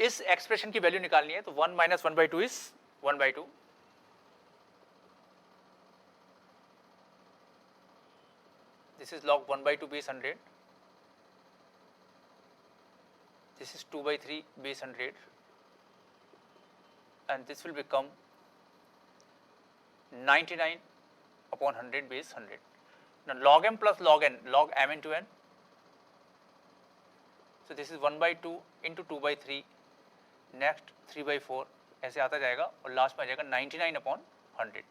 इस एक्सप्रेशन की वैल्यू निकालनी है, तो 1 minus 1/2 is 1/2. This is log 1/2 base 100. This is 2/3 base 100, and this will become 99 upon 100 base 100. Now log m plus log n, log m into n. So this is 1/2 into 2/3, next 3/4, ऐसे आता जाएगा और last में आ जाएगा 99 upon 100.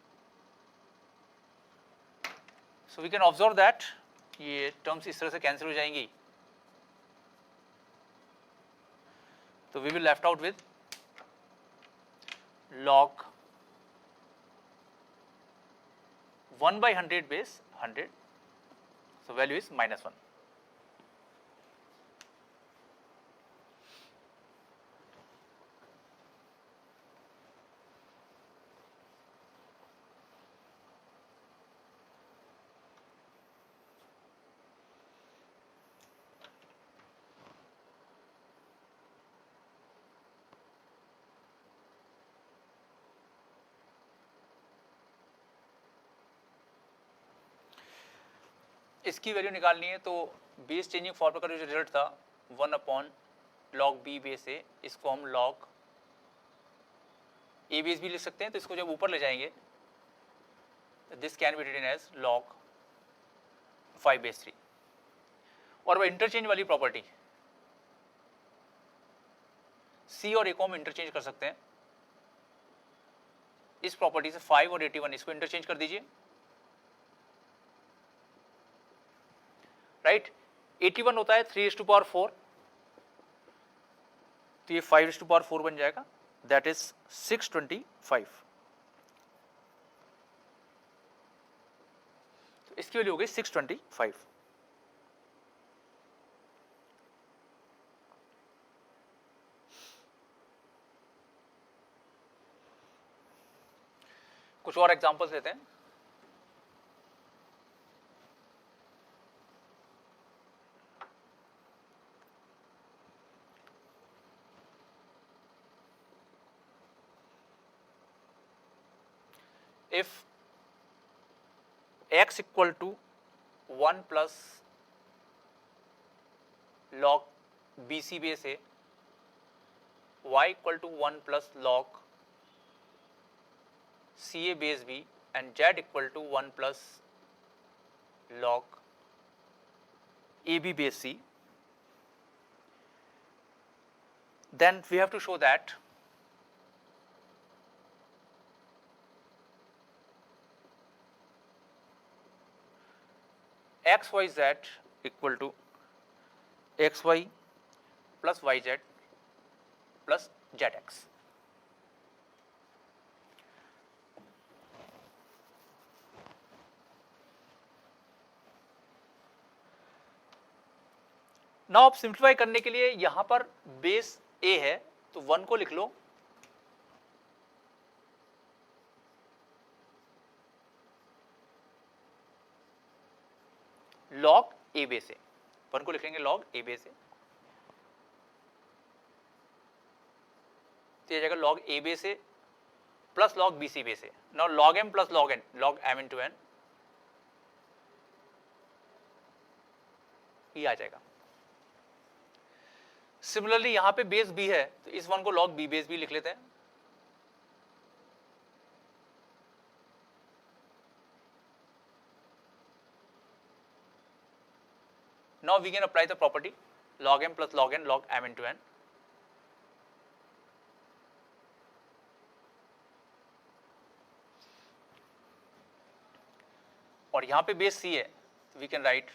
So we can observe that ये terms इस तरह से कैंसिल हो जाएंगी. तो we will left out with log 1/100 base 100. So value is -1. इसकी वैल्यू निकालनी है, तो बेस चेंजिंग फॉर्मूला का जो रिजल्ट था 1 अपॉन लॉग बी बेस ए, इसको हम लॉग ए बेस भी लिख सकते हैं. तो इसको जब ऊपर ले जाएंगे, this can be written as log 5 base 3. और वह इंटरचेंज वाली प्रॉपर्टी सी और ए को हम इंटरचेंज कर सकते हैं. इस प्रॉपर्टी से 5 और 81 इसको इंटरचेंज कर दीजिए. राइट, 81 होता है 3:4, तो ये 5:4 बन जाएगा, दैट इज 625. तो इसकी वैल्यू हो गई 625. कुछ और एग्जांपल्स लेते हैं. If x equal to 1 plus log BC base A, y equal to 1 plus log CA base B, and z equal to 1 plus log AB base C, then we have to show that XYZ equal to XY plus YZ plus ZX. Now आप simplify करने के लिए यहां पर base A है, तो 1 को लिख लो, लॉग ए बेस ए. 1 को लिखेंगे लॉग ए बेस ए, तो ये जाएगा log a base a plus log b c base a. Now log m plus log n, log m into n, ये आ जाएगा. सिमिलरली यहां पे बेस बी है, तो इस 1 को लॉग बी बेस बी लिख लेते हैं. Now we can apply the property log m plus log n log m into n. और यहां पे बेस c है, तो we can write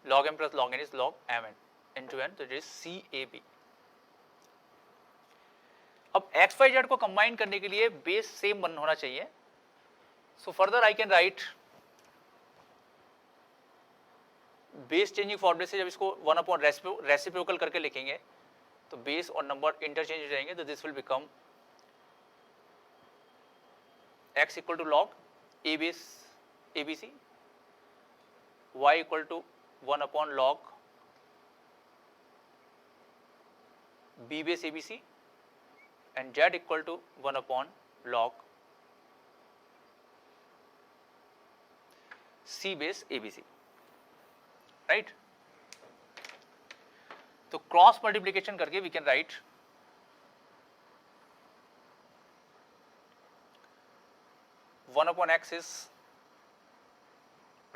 log m plus log n is log m n into n, तो it is CAB. अब x Y Z को combine करने के लिए बेस सेम वन होना चाहिए. So further I can right base changing फॉर्मूले से जब इसको 1 अपॉन रेसिप्रोकल करके लिखेंगे, तो बेस और नंबर इंटरचेंज हो जाएंगे. तो this will become x equal to log a base ABC, y equal to 1 upon log b base ABC, and z equal to 1 upon log c base ABC, right? तो cross multiplication करके we can write one upon x is,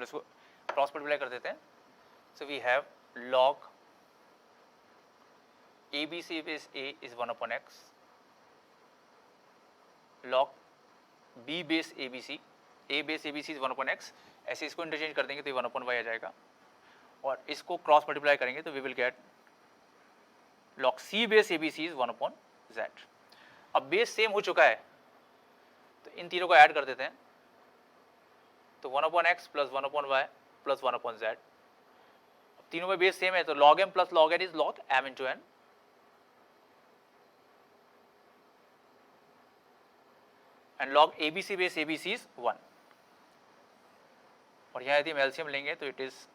इसको cross multiply कर देते हैं. So we have log a b c base a is 1 upon x, log b base a b c, a base a b c is 1 upon x. ऐसे इसको interchange कर देंगे तो ये 1 अपॉन वाई आ जाएगा, और इसको क्रॉस मल्टीप्लाई करेंगे तो we will get log c base ABC is 1 upon z. अब बेस सेम हो चुका है तो इन तीनों को ऐड कर देते हैं, तो 1 upon x plus 1 upon y plus 1 upon z. तीनों में बेस सेम है तो log m plus log n is log m into n. And log ABC base ABC is 1. और यहाँ यदि हम एलसीएम लेंगे तो it is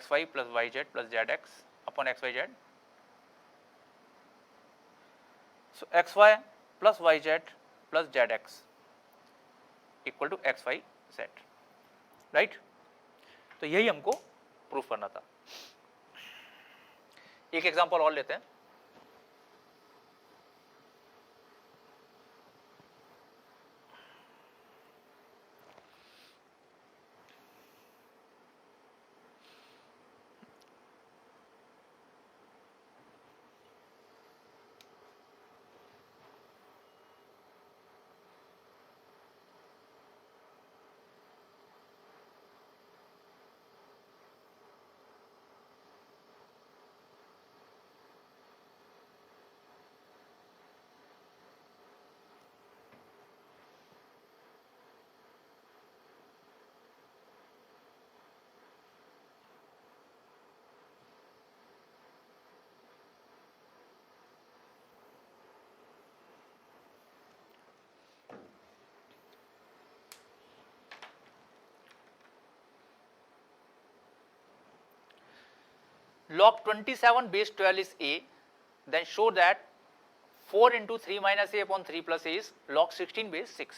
xy plus yz plus zx upon xyz. So xy plus yz plus zx equal to xy z, right? तो यही हमको proof करना था. एक एग्जांपल और लेते हैं. Log 27 base 12 is a, then show that 4 into 3 minus a upon 3 plus a is log 16 base 6.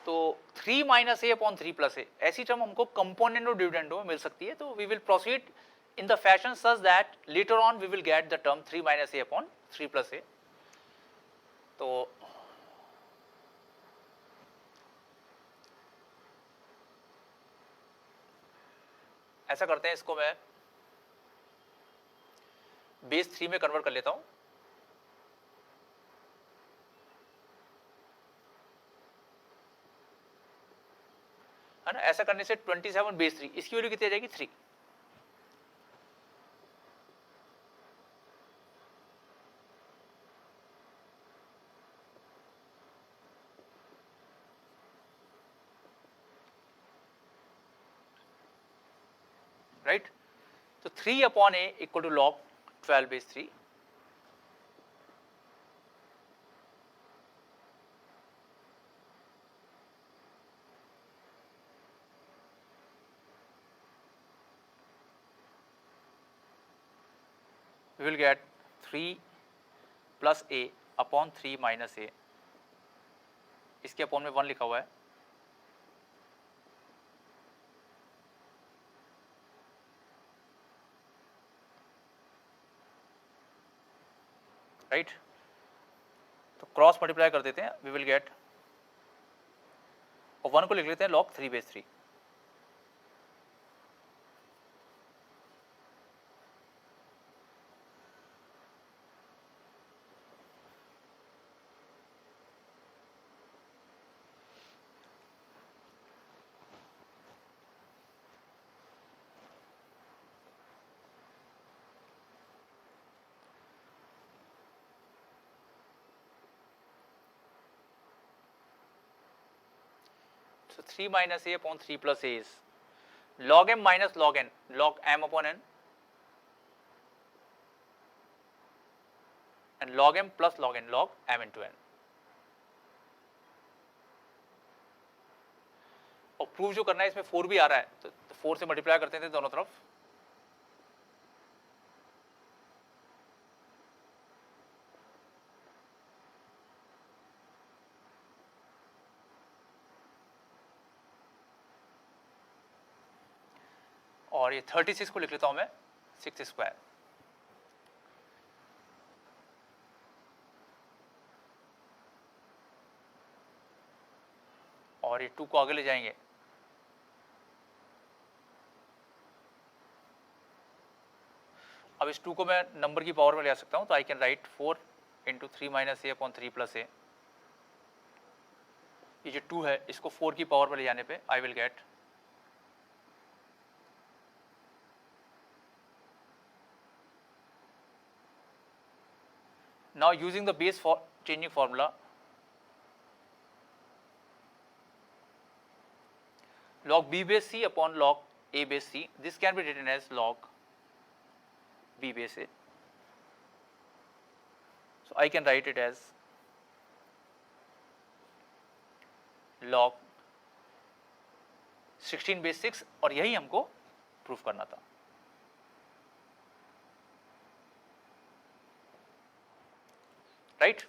तो 3 minus a upon 3 plus a ऐसी टर्म हमको कंपोनेंट और डिविडेंडो में मिल सकती है. तो we will proceed in the fashion such that later on we will get the term 3 minus a upon 3 plus a. तो ऐसा करते हैं, इसको मैं बेस 3 में कन्वर्ट कर लेता हूं. है ना. ऐसा करने से 27 बेस 3, इसकी वैल्यू कितनी आ जाएगी 3. राइट. तो 3 upon a equal to log 12 base 3. We will get 3 plus a upon 3 minus a. इसके अपॉन में 1 लिखा हुआ है. राइट. तो क्रॉस मल्टीप्लाई कर देते हैं, वी विल गेट, और 1 को लिख लेते हैं log 3 base 3. So 3 minus a upon 3 plus a is log m minus log n, log m upon n, and log m plus log n, log m into n. और prove जो करना है इसमें 4 भी आ रहा है, तो 4 से मल्टीप्लाई करते थे दोनों तरफ, और ये 36 को लिख लेता हूं मैं 6 स्क्वायर। और ये 2 को आगे ले जाएंगे, अब इस 2 को मैं नंबर की पावर में ले आ सकता हूं, तो I can write 4 into 3 minus a upon 3 plus a. ये जो 2 है इसको 4 की पावर में ले जाने पे I will get now using the base for changing formula, log b base c upon log a base c, this can be written as log b base a. So I can write it as log 16 base 6, और यही हमको proof करना था। Right